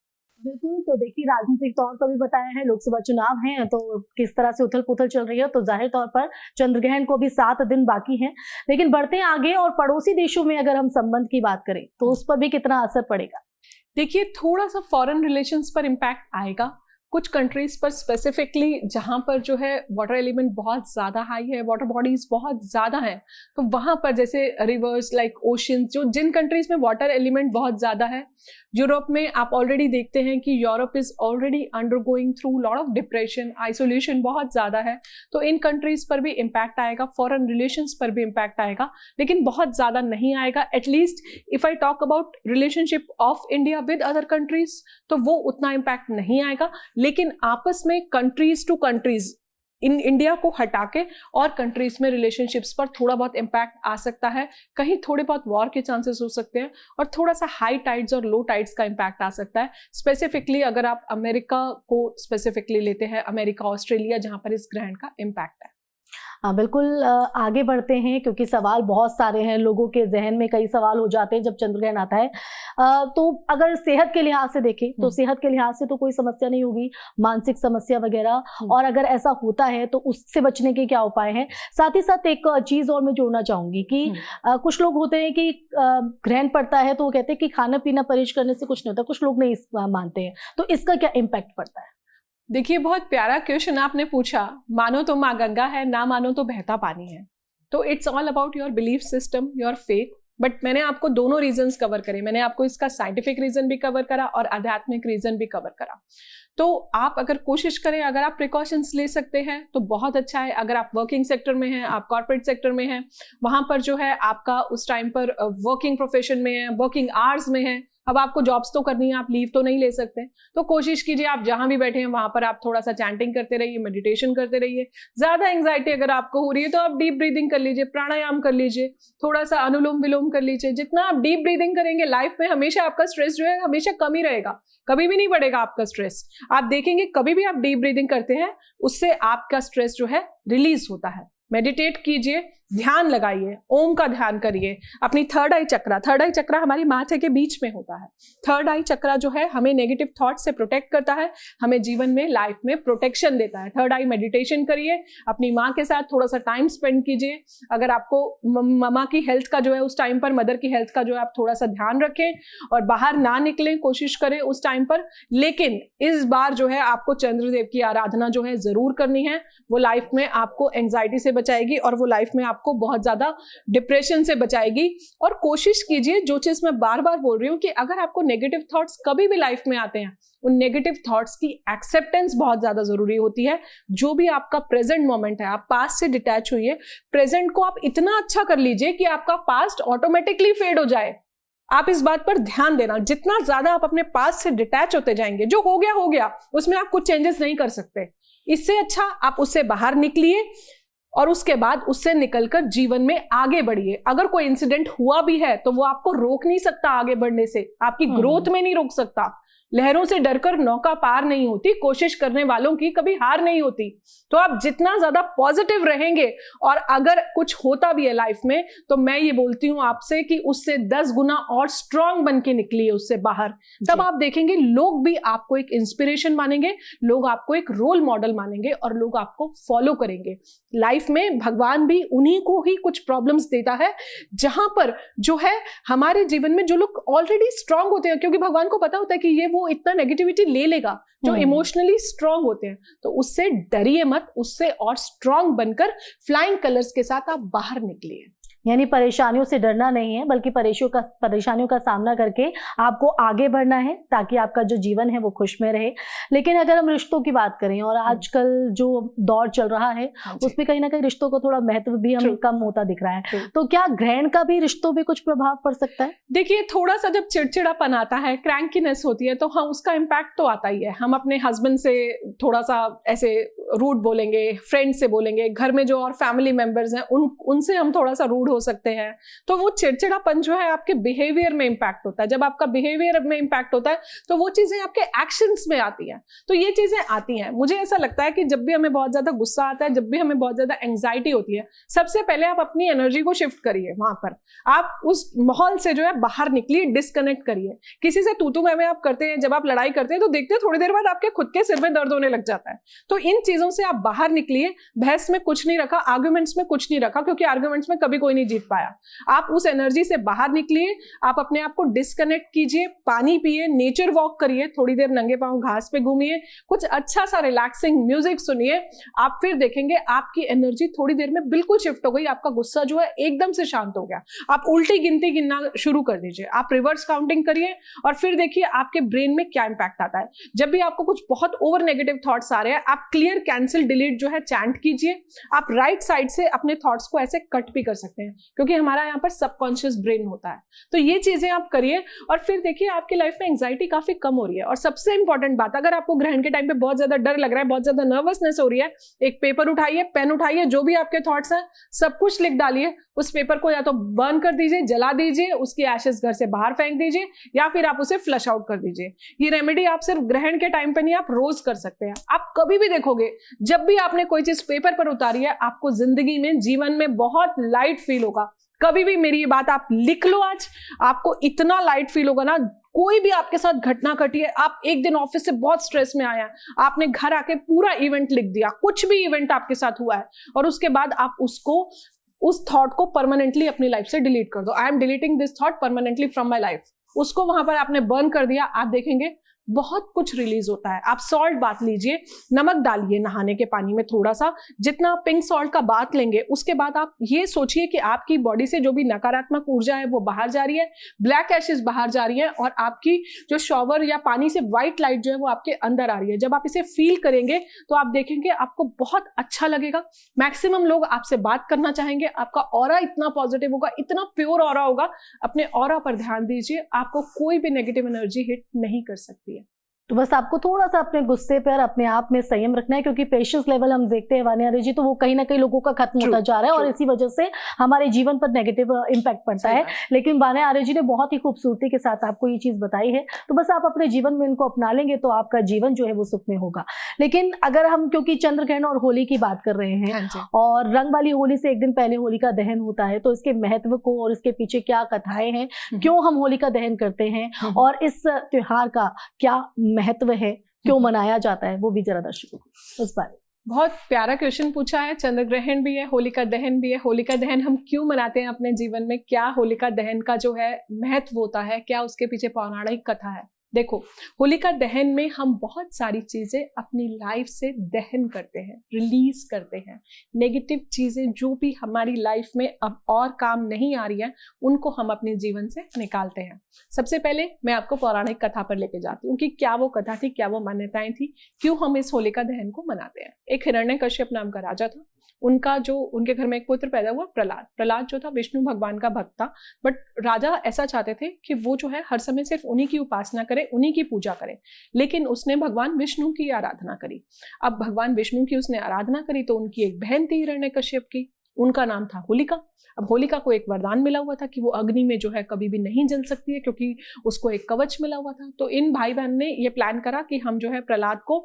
बिल्कुल, तो देखिए राजनीतिक तौर पर भी बताया है, लोकसभा चुनाव हैं तो किस तरह से उथल-पुथल चल रही है, तो जाहिर तौर पर चंद्रग्रहण को भी 7 दिन बाकी हैं। लेकिन बढ़ते हैं आगे और पड़ोसी देशों में अगर हम संबंध की बात करें, तो उस पर भी कितना असर पड़ेगा? देखिए थोड़ा सा फॉरेन रिलेशंस पर इम्पैक्ट आएगा, कुछ कंट्रीज पर स्पेसिफिकली जहाँ पर जो है वाटर एलिमेंट बहुत ज़्यादा हाई है, वाटर बॉडीज बहुत ज़्यादा हैं, तो वहाँ पर जैसे रिवर्स लाइक ओशंस, जो जिन कंट्रीज में वाटर एलिमेंट बहुत ज़्यादा है, यूरोप में आप ऑलरेडी देखते हैं कि Europe is already undergoing through lot of depression, isolation बहुत ज़्यादा है, तो इन कंट्रीज पर भी इम्पैक्ट आएगा, फॉरेन रिलेशंस पर भी इम्पैक्ट आएगा, लेकिन बहुत ज़्यादा नहीं आएगा। At least if I talk about relationship of India with other countries, तो वो उतना इम्पैक्ट नहीं आएगा, लेकिन आपस में countries to countries in India को हटा के और कंट्रीज में रिलेशनशिप्स पर थोड़ा बहुत इम्पैक्ट आ सकता है, कहीं थोड़े बहुत वॉर के चांसेस हो सकते हैं और थोड़ा सा हाई टाइड्स और लो टाइड्स का इम्पैक्ट आ सकता है। स्पेसिफिकली अगर आप अमेरिका को स्पेसिफिकली लेते हैं, अमेरिका ऑस्ट्रेलिया, जहां पर इस ग्रहण का इम्पैक्ट है। हाँ बिल्कुल, आगे बढ़ते हैं क्योंकि सवाल बहुत सारे हैं, लोगों के जहन में कई सवाल हो जाते हैं जब चंद्रग्रहण आता है। तो अगर सेहत के लिहाज से देखें तो सेहत के लिहाज से तो कोई समस्या नहीं होगी, मानसिक समस्या वगैरह, और अगर ऐसा होता है तो उससे बचने के क्या उपाय हैं? साथ ही साथ एक चीज और मैं जोड़ना चाहूंगी कि कुछ लोग होते हैं कि ग्रहण पड़ता है तो वो कहते हैं कि खाना पीना परहेज करने से कुछ नहीं होता, कुछ लोग नहीं मानते हैं, तो इसका क्या इम्पैक्ट पड़ता है? देखिए बहुत प्यारा क्वेश्चन आपने पूछा, मानो तो माँ गंगा है, ना मानो तो बहता पानी है, तो it's all about your belief system, your faith. But मैंने आपको दोनों रीजंस कवर करे, मैंने आपको इसका साइंटिफिक रीजन भी कवर करा और आध्यात्मिक रीजन भी कवर करा। तो आप अगर कोशिश करें, अगर आप प्रिकॉशंस ले सकते हैं तो बहुत अच्छा है। अगर आप वर्किंग सेक्टर में हैं, आप कॉर्पोरेट सेक्टर में हैं, वहां पर जो है आपका उस टाइम पर वर्किंग प्रोफेशन में है, वर्किंग आवर्स में है, अब आपको जॉब्स तो करनी है, आप लीव तो नहीं ले सकते, तो कोशिश कीजिए आप जहां भी बैठे हैं वहां पर आप थोड़ा सा चैंटिंग करते रहिए, मेडिटेशन करते रहिए। ज्यादा एंग्जाइटी अगर आपको हो रही है तो आप डीप ब्रीदिंग कर लीजिए, प्राणायाम कर लीजिए, थोड़ा सा अनुलोम विलोम कर लीजिए। जितना आप डीप ब्रीदिंग करेंगे लाइफ में हमेशा आपका स्ट्रेस जो है हमेशा कम ही रहेगा, कभी भी नहीं बढ़ेगा आपका स्ट्रेस। आप देखेंगे कभी भी आप डीप ब्रीदिंग करते हैं उससे आपका स्ट्रेस जो है रिलीज होता है। मेडिटेट कीजिए, ध्यान लगाइए, ओम का ध्यान करिए। अपनी थर्ड आई चक्रा हमारी माथे के बीच में होता है। थर्ड आई चक्रा जो है हमें नेगेटिव थॉट से प्रोटेक्ट करता है, हमें जीवन में लाइफ में प्रोटेक्शन देता है। थर्ड आई मेडिटेशन करिए, अपनी माँ के साथ थोड़ा सा टाइम स्पेंड कीजिए। अगर आपको मम्मा की हेल्थ का जो है उस टाइम पर, मदर की हेल्थ का जो है आप थोड़ा सा ध्यान रखें और बाहर ना निकलें, कोशिश करें उस टाइम पर। लेकिन इस बार जो है आपको चंद्रदेव की आराधना जो है जरूर करनी है, वो लाइफ में आपको एंग्जाइटी से बचाएगी और वो लाइफ में आपको बहुत ज्यादा डिप्रेशन से बचाएगी। और कोशिश कीजिए, जो चीज मैं बार बार बोल रही हूँ कि अगर आपको नेगेटिव थॉट्स कभी भी लाइफ में आते हैं, उन नेगेटिव थॉट्स की एक्सेप्टेंस बहुत ज्यादा जरूरी होती है। जो भी आपका प्रेजेंट मोमेंट है, आप पास्ट से डिटैच हुई, प्रेजेंट को आप इतना अच्छा कर लीजिए कि आपका पास्ट ऑटोमेटिकली फेड हो जाए। आप इस बात पर ध्यान देना, जितना ज्यादा आप अपने पास्ट से डिटैच होते जाएंगे, जो हो गया, उसमें आप कुछ चेंजेस नहीं कर सकते। इससे अच्छा आप उससे बाहर निकलिए और उसके बाद उससे निकलकर जीवन में आगे बढ़िए। अगर कोई इंसिडेंट हुआ भी है तो वो आपको रोक नहीं सकता आगे बढ़ने से, आपकी ग्रोथ में नहीं रोक सकता। लहरों से डरकर नौका पार नहीं होती, कोशिश करने वालों की कभी हार नहीं होती। तो आप जितना ज्यादा पॉजिटिव रहेंगे और अगर कुछ होता भी है लाइफ में तो मैं ये बोलती हूँ आपसे कि उससे 10 गुना और स्ट्रांग बन के निकलिए उससे बाहर। तब आप देखेंगे लोग भी आपको एक इंस्पिरेशन मानेंगे, लोग आपको एक रोल मॉडल मानेंगे और लोग आपको फॉलो करेंगे। लाइफ में भगवान भी उन्हीं को ही कुछ प्रॉब्लम्स देता है जहां पर जो है हमारे जीवन में जो लोग ऑलरेडी स्ट्रांग होते हैं, क्योंकि भगवान को पता होता है कि ये वो इतना नेगेटिविटी ले लेगा, जो इमोशनली स्ट्रांग होते हैं, तो उससे डरिए मत, उससे और स्ट्रांग बनकर फ्लाइंग कलर्स के साथ आप बाहर निकलिए। यानी परेशानियों से डरना नहीं है, बल्कि परेशानियों का सामना करके आपको आगे बढ़ना है ताकि आपका जो जीवन है वो खुश में रहे। लेकिन अगर हम रिश्तों की बात करें, और आजकल जो दौर चल रहा है उसमें कहीं ना कहीं रिश्तों को थोड़ा महत्व भी हम कम होता दिख रहा है, तो क्या ग्रहण का भी रिश्तों पे कुछ प्रभाव पड़ सकता है? देखिए थोड़ा सा जब चिड़चिड़ापन आता है, क्रैंकीनेस होती है, तो हाँ उसका इम्पैक्ट तो आता ही है। हम अपने हस्बैंड से थोड़ा सा ऐसे रूड बोलेंगे, फ्रेंड से बोलेंगे, घर में जो और फैमिली मेंबर्स हैं उनसे हम थोड़ा सा रूड हो सकते हैं। तो वो चिड़चिड़ापन जो है आपके बिहेवियर में इम्पैक्ट होता है। जब आपका बिहेवियर में इम्पैक्ट होता है तो वो चीजें आपके एक्शंस में आती हैं। तो ये चीजें आती हैं। मुझे ऐसा लगता है कि जब भी हमें बहुत ज्यादा गुस्सा आता है, जब भी हमें बहुत ज्यादा एंग्जाइटी होती है, सबसे पहले आप अपनी एनर्जी को शिफ्ट करिए। वहां पर आप उस माहौल से जो है बाहर निकलिए, डिस्कनेक्ट करिए। किसी से तू मैं आप करते हैं, जब आप लड़ाई करते हैं तो देखते हैं थोड़ी देर बाद आपके खुद के सिर में दर्द होने लग जाता है। तो इन चीजों से आप बाहर निकलिए। बहस में कुछ नहीं रखा, आर्गुमेंट्स में कुछ नहीं रखा, क्योंकि आर्गुमेंट्स में कभी कोई नहीं जीत पाया। आप उस एनर्जी से बाहर निकलिए, आप अपने आप को डिस्कनेक्ट कीजिए, पानी पिए, नेचर वॉक करिए, थोड़ी देर नंगे पांव घास पे घूमिए, कुछ अच्छा सा रिलैक्सिंग म्यूजिक सुनिए। आप फिर देखेंगे आपकी एनर्जी थोड़ी देर में बिल्कुल शिफ्ट हो गई। आपका गुस्सा जो है एकदम से शांत हो गया। आप उल्टी गिनती गिनना शुरू कर दीजिए, आप रिवर्स काउंटिंग करिए और फिर देखिए आपके ब्रेन में क्या इंपैक्ट आता है। जब भी आपको कुछ बहुत ओवर नेगेटिव थॉट्स आ रहे हैं, आप क्लियर, कैंसिल, डिलीट जो है चैंट कीजिए। आप राइट साइड से अपने थॉट्स को ऐसे कट भी कर सकते हैं, क्योंकि हमारा यहाँ पर सबकॉन्शियस ब्रेन होता है। तो ये चीजें आप करिए और फिर देखिए आपकी लाइफ में एंग्जाइटी काफी कम हो रही है। और सबसे इंपॉर्टेंट बात, अगर आपको ग्रहण के टाइम पे बहुत ज्यादा डर लग रहा है, बहुत ज्यादा नर्वसनेस हो रही है, एक पेपर उठाइए, पेन उठाइए, जो भी आपके थॉट्स हैं सब कुछ लिख डालिए। उस पेपर को या तो बर्न कर दीजिए, जला दीजिए, उसकी एशेस घर से बाहर फेंक दीजिए, या फिर आप उसे फ्लश आउट कर दीजिए। ये रेमेडी आप सिर्फ ग्रहण के टाइम पे नहीं, आप रोज कर सकते हैं। आप कभी भी देखोगे, जब भी आपने कोई चीज पेपर पर उतारी है, आपको जिंदगी में, जीवन में बहुत लाइट फील होगा। कभी भी मेरी ये बात आप लिख लो, आज आपको इतना लाइट फील होगा ना। कोई भी आपके साथ घटना घटी है, आप एक दिन ऑफिस से बहुत स्ट्रेस में आया, आपने घर आके पूरा इवेंट लिख दिया, कुछ भी इवेंट आपके साथ हुआ है, और उसके बाद आप उस थॉट को परमानेंटली अपनी लाइफ से डिलीट कर दो। I am deleting this thought permanently from my life. उसको वहां पर आपने बर्न कर दिया, आप देखेंगे बहुत कुछ रिलीज होता है। आप सॉल्ट बात लीजिए, नमक डालिए नहाने के पानी में थोड़ा सा, जितना पिंक सॉल्ट का बात लेंगे, उसके बाद आप ये सोचिए कि आपकी बॉडी से जो भी नकारात्मक ऊर्जा है वो बाहर जा रही है, ब्लैक एशेस बाहर जा रही है, और आपकी जो शॉवर या पानी से व्हाइट लाइट जो है वो आपके अंदर आ रही है। जब आप इसे फील करेंगे तो आप देखेंगे आपको बहुत अच्छा लगेगा। मैक्सिमम लोग आपसे बात करना चाहेंगे, आपका ऑरा इतना पॉजिटिव होगा, इतना प्योर ऑरा होगा। अपने ऑरा पर ध्यान दीजिए, आपको कोई भी नेगेटिव एनर्जी हिट नहीं कर सकती। तो बस आपको थोड़ा सा अपने गुस्से पर, अपने आप में संयम रखना है, क्योंकि पेशेंस लेवल हम देखते हैं वानी आर्य जी, तो वो कहीं ना कहीं लोगों का खत्म होता जा रहा है, और इसी वजह से हमारे जीवन पर नेगेटिव इम्पैक्ट पड़ता है। लेकिन वानी आर्य जी ने बहुत ही खूबसूरती के साथ आपको ये चीज बताई है, तो बस आप अपने जीवन में इनको अपना लेंगे तो आपका जीवन जो है वो सुख में होगा। लेकिन अगर हम, क्योंकि चंद्र ग्रहण और होली की बात कर रहे हैं, और रंग वाली होली से एक दिन पहले होलिका दहन होता है, तो इसके महत्व को और इसके पीछे क्या कथाएं हैं, क्यों हम होलिका दहन करते हैं, और इस त्योहार का क्या महत्व है, क्यों मनाया जाता है, वो भी जरा दर्शकों को उस बारे। बहुत प्यारा क्वेश्चन पूछा है। चंद्र ग्रहण भी है, होलिका दहन भी है। होलिका दहन हम क्यों मनाते हैं अपने जीवन में, क्या होलिका दहन का जो है महत्व होता है, क्या उसके पीछे पौराणिक कथा है। देखो, होलिका दहन में हम बहुत सारी चीजें अपनी लाइफ से दहन करते हैं, रिलीज करते हैं। नेगेटिव चीजें जो भी हमारी लाइफ में अब और काम नहीं आ रही है, उनको हम अपने जीवन से निकालते हैं। सबसे पहले मैं आपको पौराणिक कथा पर लेके जाती हूँ कि क्या वो कथा थी, क्या वो मान्यताएं थी, क्यों हम इस होलिका दहन को मनाते हैं। एक हिरण्यकश्यप नाम का राजा था। उनके घर में एक पुत्र पैदा हुआ, प्रहलाद जो था विष्णु भगवान का भक्त था। बट राजा ऐसा चाहते थे कि वो जो है हर समय सिर्फ उन्हीं की उपासना करे, उन्हीं की पूजा करे। लेकिन उसने भगवान विष्णु की आराधना करी। अब भगवान विष्णु की उसने आराधना करी तो उनकी एक बहन थी हिरण्यकश्यप की, उनका नाम था होलिका। अब होलिका को एक वरदान मिला हुआ था कि वो अग्नि में जो है कभी भी नहीं जल सकती है, क्योंकि उसको एक कवच मिला हुआ था। तो इन भाई बहन ने ये प्लान करा कि हम जो है प्रहलाद को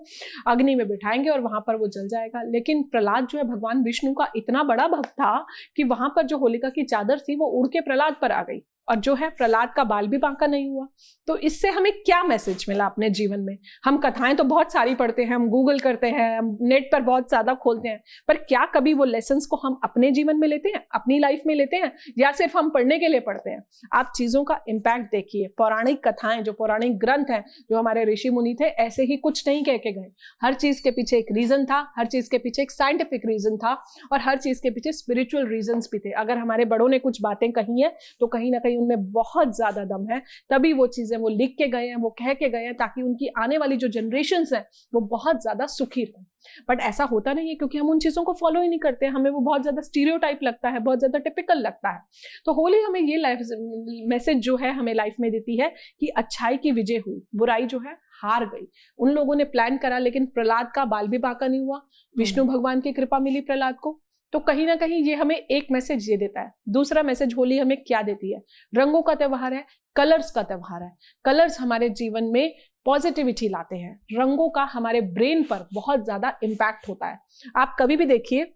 अग्नि में बिठाएंगे और वहां पर वो जल जाएगा। लेकिन प्रहलाद जो है भगवान विष्णु का इतना बड़ा भक्त था कि वहां पर जो होलिका की चादर थी वो उड़ के प्रहलाद पर आ गई, और जो है प्रहलाद का बाल भी बांका नहीं हुआ। तो इससे हमें क्या मैसेज मिला अपने जीवन में। हम कथाएं तो बहुत सारी पढ़ते हैं, हम गूगल करते हैं, हम नेट पर बहुत ज्यादा खोलते हैं, पर क्या कभी वो लेसन्स को हम अपने जीवन में लेते हैं, अपनी लाइफ में लेते हैं, या सिर्फ हम पढ़ने के लिए पढ़ते हैं। आप चीजों का इम्पैक्ट देखिए। पौराणिक कथाएं, जो पौराणिक ग्रंथ हैं, जो हमारे ऋषि मुनि थे, ऐसे ही कुछ नहीं कह के गए। हर चीज के पीछे एक रीजन था, हर चीज के पीछे एक साइंटिफिक रीजन था, और हर चीज के पीछे स्पिरिचुअल रीजन्स भी थे। अगर हमारे बड़ों ने कुछ बातें कही हैं तो कहीं ना कहीं उनमें बहुत ज्यादा दम है, तभी वो चीजें वो लिख के गए हैं, वो कह के गए हैं, ताकि उनकी आने वाली जो जनरेशंस हैं वो बहुत ज्यादा सुखी रहें। बट ऐसा होता नहीं है, क्योंकि हम उन चीजों को फॉलो ही नहीं करते। हमें वो बहुत ज्यादा स्टीरियोटाइप लगता है, बहुत ज्यादा टिपिकल लगता है। तो होली हमें ये मैसेज जो है हमें लाइफ में देती है कि अच्छाई की विजय हुई, बुराई जो है हार गई। उन लोगों ने प्लान करा, लेकिन प्रहलाद का बाल भी बांका नहीं हुआ। विष्णु भगवान की कृपा मिली प्रहलाद को, तो कहीं ना कहीं ये हमें एक मैसेज ये देता है। दूसरा मैसेज होली हमें क्या देती है? रंगों का त्योहार है, कलर्स का त्योहार है। कलर्स हमारे जीवन में पॉजिटिविटी लाते हैं। रंगों का हमारे ब्रेन पर बहुत ज्यादा इम्पैक्ट होता है। आप कभी भी देखिए,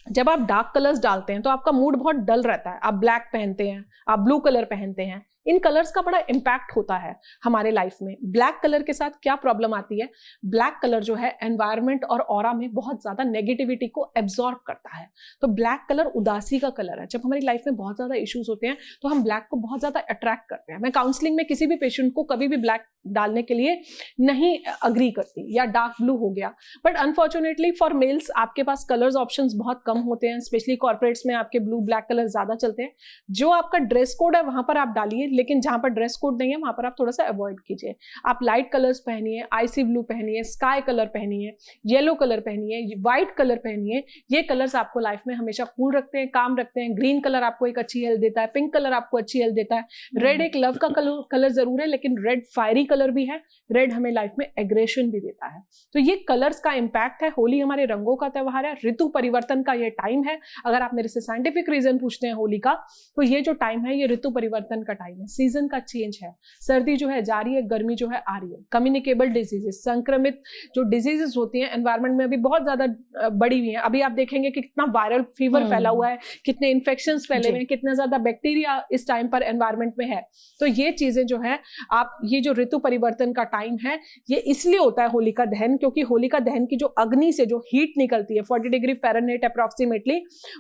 जब आप डार्क कलर्स डालते हैं तो आपका मूड बहुत डल रहता है। आप ब्लैक पहनते हैं, आप ब्लू कलर पहनते हैं, इन कलर्स का बड़ा इम्पैक्ट होता है हमारे लाइफ में। ब्लैक कलर के साथ क्या प्रॉब्लम आती है? ब्लैक कलर जो है एनवायरनमेंट और ऑरा में बहुत ज्यादा नेगेटिविटी को एब्जॉर्ब करता है। तो ब्लैक कलर उदासी का कलर है। जब हमारी लाइफ में बहुत ज्यादा इश्यूज होते हैं तो हम ब्लैक को बहुत ज्यादा अट्रैक्ट करते हैं। मैं काउंसलिंग में किसी भी पेशेंट को कभी भी ब्लैक डालने के लिए नहीं अग्री करती, या डार्क ब्लू हो गया। बट अनफॉर्चुनेटली फॉर मेल्स आपके पास कलर्स ऑप्शंस बहुत कम होते हैं, स्पेशली कॉर्पोरेट्स में आपके ब्लू ब्लैक कलर ज्यादा चलते हैं। जो आपका ड्रेस कोड है वहां पर आप डालिए, लेकिन जहां पर ड्रेस कोड नहीं है वहां पर आप थोड़ा सा अवॉइड कीजिए। आप लाइट कलर्स पहनिए, आईसी ब्लू पहनिए, स्काई कलर पहनिए, येलो कलर पहनिए, व्हाइट कलर पहनिए। ये कलर्स आपको लाइफ में हमेशा कूल रखते हैं, काम रखते हैं। ग्रीन कलर आपको एक अच्छी हेल्थ देता है, पिंक कलर आपको अच्छी हेल्थ देता है। रेड एक लव का कलर जरूर है, लेकिन रेड फायरी कलर भी है। रेड हमें लाइफ में एग्रेशन भी देता है। तो ये कलर्स का इंपैक्ट है। होली हमारे रंगों का त्योहार है, ऋतु परिवर्तन का ये टाइम है। अगर आप मेरे से साइंटिफिक रीजन पूछते हैं होली का, तो ये जो टाइम है ये ऋतु परिवर्तन का टाइम है। सीजन का चेंज है। सर्दी जो है जा रही है, गर्मी जो है आ रही है। कम्युनिकेबल डिजीजेस, संक्रमित जो डिजीजेस होती हैं एनवायरमेंट में अभी बहुत ज्यादा बढ़ी हुई हैं। अभी आप देखेंगे कि कितना वायरल फीवर फैला हुआ है, कितने इन्फेक्शंस फैले हुए हैं, कितना ज्यादा बैक्टीरिया इस टाइम पर एनवायरमेंट में है। तो ये चीजें जो है, आप ये जो ऋतु परिवर्तन का टाइम है ये इसलिए होता है होलिका दहन, क्योंकि होलिका दहन की जो अग्नि से जो हीट निकलती है 40 डिग्री फ़ारेनहाइट अप्रोक्सीमेटली,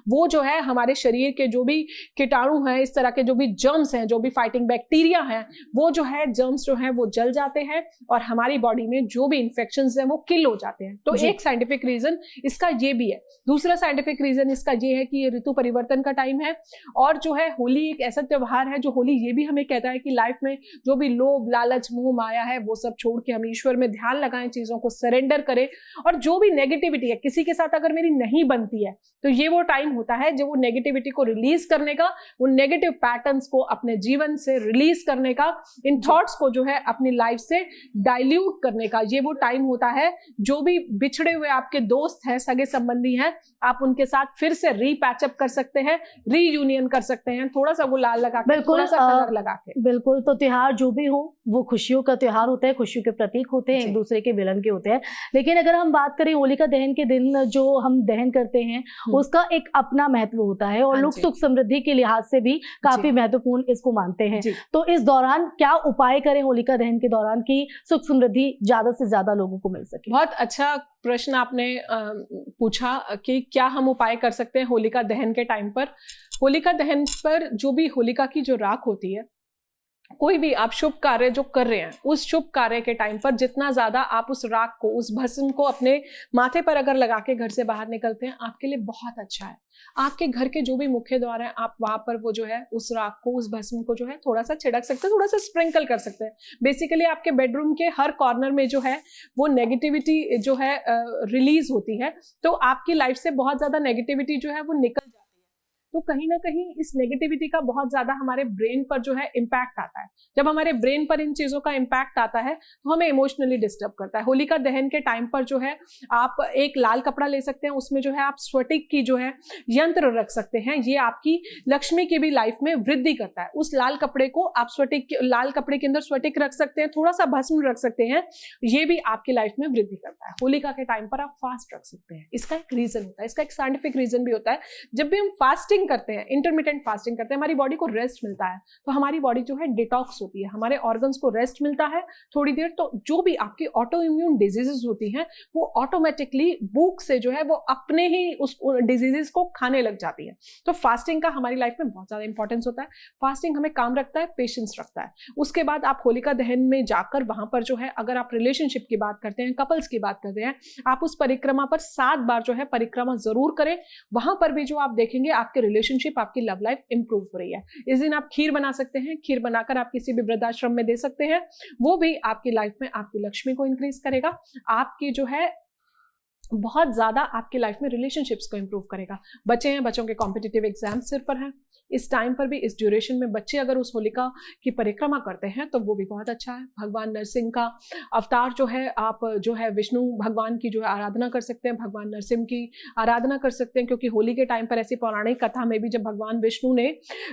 वो जो है हमारे शरीर के जो भी कीटाणु हैं, इस तरह के जो भी जर्म्स हैं, जो भी फाइटिंग बैक्टीरिया हैं, वो जो है जर्म्स जो है वो जल जाते हैं और हमारी बॉडी में जो भी इंफेक्शंस हैं वो किल हो जाते हैं। तो एक साइंटिफिक रीजन इसका ये भी है। दूसरा साइंटिफिक रीजन इसका ये है कि ये ऋतु परिवर्तन का टाइम है। और जो है होली एक ऐसा त्योहार है जो होली ये भी हमें कहता है कि लाइफ में जो भी लोभ लालच मोह माया है वो सब छोड़ के हम ईश्वर में ध्यान लगाएं, चीजों को सरेंडर करें। और जो भी नेगेटिविटी है किसी के साथ अगर मेरी नहीं बनती है, तो ये वो टाइम होता है जो वो नेगेटिविटी को रिलीज करने का, वो नेगेटिव पैटर्न्स को अपने जीवन से रिलीज करने का, इन थॉट्स को जो है अपनी लाइफ से डाइल्यूट करने का। ये वो टाइम होता है जो भी बिछड़े हुए आपके दोस्त हैं, सगे संबंधी हैं, आप उनके साथ फिर से रीपैचअप कर सकते हैं, रीयूनियन कर सकते हैं, थोड़ा सा गुलाल लगा के, थोड़ा सा कलर लगा के। बिल्कुल। तो त्योहार जो भी हो वो खुशियों का त्योहार होता है, खुशियों के प्रतीक होते हैं, एक दूसरे के विलन के होते हैं। लेकिन अगर हम बात करें होलिका दहन के दिन जो हम दहन करते हैं उसका एक अपना महत्व होता है और लोग सुख समृद्धि के लिहाज से भी काफी महत्वपूर्ण इसको मानते हैं। तो इस दौरान क्या उपाय करें होलिका दहन के दौरान कि सुख समृद्धि ज्यादा से ज्यादा लोगों को मिल सके? बहुत अच्छा प्रश्न आपने पूछा कि क्या हम उपाय कर सकते हैं होलिका दहन के टाइम पर। होलिका दहन पर जो भी होलिका की जो राख होती है, कोई भी आप शुभ कार्य जो कर रहे हैं, उस शुभ कार्य के टाइम पर जितना ज्यादा आप उस राख को, उस भस्म को अपने माथे पर अगर लगा के घर से बाहर निकलते हैं, आपके लिए बहुत अच्छा है। आपके घर के जो भी मुख्य द्वार है, आप वहां पर वो जो है उस राख को, उस भस्म को जो है थोड़ा सा छिड़क सकते हैं, थोड़ा सा स्प्रिंकल कर सकते हैं। बेसिकली आपके बेडरूम के हर कॉर्नर में जो है वो नेगेटिविटी जो है रिलीज होती है, तो आपकी लाइफ से बहुत ज्यादा नेगेटिविटी जो है वो निकल जाती है। तो कहीं ना कहीं इस नेगेटिविटी का बहुत ज्यादा हमारे ब्रेन पर जो है इम्पैक्ट आता है। जब हमारे ब्रेन पर इन चीजों का इम्पैक्ट आता है तो हमें इमोशनली डिस्टर्ब करता है। होलिका दहन के टाइम पर जो है आप एक लाल कपड़ा ले सकते हैं, उसमें जो है आप स्फटिक की जो है यंत्र रख सकते हैं। ये आपकी लक्ष्मी की भी लाइफ में वृद्धि करता है। उस लाल कपड़े को आप लाल कपड़े के अंदर स्फटिक रख सकते हैं, थोड़ा सा भस्म रख सकते हैं, ये भी आपकी लाइफ में वृद्धि करता है। होलिका के टाइम पर आप फास्ट रख सकते हैं। इसका एक रीजन होता है, इसका एक साइंटिफिक रीजन भी होता है। जब भी हम फास्टिंग करते हैं, इंटरमिटेंट फास्टिंग करते हैं, हमारी बॉडी को रेस्ट मिलता है, तो हमारी बॉडी जो है डिटॉक्स होती है, हमारे ऑर्गन्स को रेस्ट मिलता है थोड़ी देर। तो जो भी आपकी ऑटो इम्यून डिजीजेस होती हैं वो ऑटोमेटिकली भूख से जो है वो अपने ही उस डिजीजेस को खाने लग जाती है। तो फास्टिंग का हमारी लाइफ में बहुत ज्यादा इंपॉर्टेंस होता है। फास्टिंग हमें काम रखता है, पेशेंस रखता है। उसके बाद आप होलिका दहन में जाकर वहां पर जो है, अगर आप रिलेशनशिप की बात करते हैं, कपल्स की बात करते हैं, आप उस परिक्रमा पर 7 बार जो है परिक्रमा जरूर करें। वहां पर भी जो आप देखेंगे आपके रिलेशनशिप, आपकी लव लाइफ इंप्रूव हो रही है। इस दिन आप खीर बना सकते हैं, खीर बनाकर आप किसी भी वृद्धाश्रम में दे सकते हैं, वो भी आपकी लाइफ में आपकी लक्ष्मी को इंक्रीज करेगा, आपकी जो है बहुत ज्यादा आपकी लाइफ में रिलेशनशिप्स को इंप्रूव करेगा। बच्चे हैं, बच्चों के कॉम्पिटिटिव एग्जाम सिर पर हैं, इस टाइम पर भी, इस ड्यूरेशन में बच्चे अगर उस होलिका की परिक्रमा करते हैं तो वो भी बहुत अच्छा है। भगवान नरसिंह का अवतार जो है, आप जो है विष्णु भगवान की जो है आराधना कर सकते हैं, भगवान नरसिंह की आराधना कर सकते हैं, क्योंकि होली के टाइम पर ऐसी पौराणिक कथा में भी जब भगवान विष्णु ने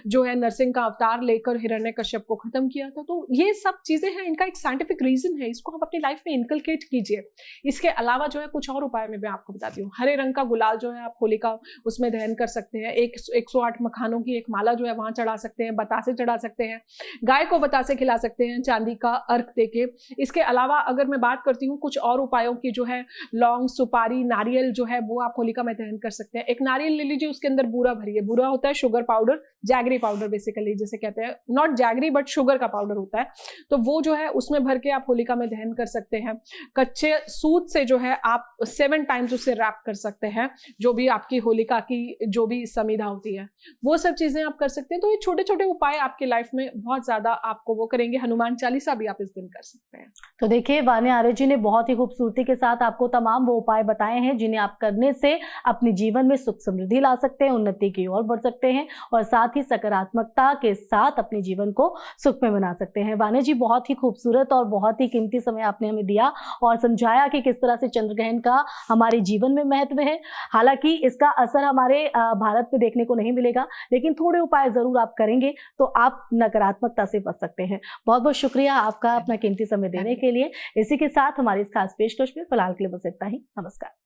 जो है नरसिंह का अवतार लेकर हिरण्यकश्यप को खत्म किया था, तो ये सब चीजें हैं, इनका एक साइंटिफिक रीजन है, इसको आप अपनी लाइफ में इनकलकेट कीजिए। इसके अलावा जो है कुछ और उपाय में मैं आपको बताती हूँ। हरे रंग का गुलाल जो है आप होलिका उसमें दहन कर सकते हैं, 108 मखानों की एक माला जो है वहां चढ़ा सकते हैं, बतासे चढ़ा सकते हैं, गाय को बतासे खिला सकते हैं चांदी का अर्घ देके। इसके अलावा अगर मैं बात करती हूँ कुछ और उपायों की, जो है लौंग, सुपारी, नारियल जो है वो आप होलिका में दहन कर सकते हैं। एक नारियल ले लीजिए, उसके अंदर बूरा भरिए। बूरा होता है sugar powder, jaggery powder basically जिसे कहते हैं, नॉट जैगरी बट शुगर का पाउडर होता है, तो वो जो है उसमें भर के आप होलिका में दहन कर सकते हैं। कच्चे सूत से जो है आप 7 टाइम्स उसे रैप कर सकते हैं, जो भी आपकी होलिका की जो भी समिधा होती है वो सब चीजें आप कर सकते हैं। तो ये छोटे छोटे उपाय आपकी लाइफ में बहुत ज्यादा आपको वो करेंगे। हनुमान चालीसा भी आप इस दिन कर सकते हैं। तो देखिए, वान्या आर्य जी ने बहुत ही खूबसूरती के साथ आपको तमाम वो उपाय बताए हैं जिन्हें आप करने से अपने जीवन में सुख समृद्धि ला सकते हैं, उन्नति की ओर बढ़ सकते हैं और साथ ही सकारात्मकता के साथ अपने जीवन को सुख में बना सकते हैं। वान्या जी, बहुत ही खूबसूरत और बहुत ही कीमती समय आपने हमें दिया और समझाया कि किस तरह से चंद्र ग्रहण का हमारे जीवन में महत्व है। हालांकि इसका असर हमारे भारत में देखने को नहीं मिलेगा, लेकिन थोड़े उपाय जरूर आप करेंगे तो आप नकारात्मकता से बच सकते हैं। बहुत बहुत शुक्रिया आपका अपना कीमती समय देने के लिए। इसी के साथ हमारी इस खास पेशकश में फिलहाल के लिए बस इतना ही। नमस्कार।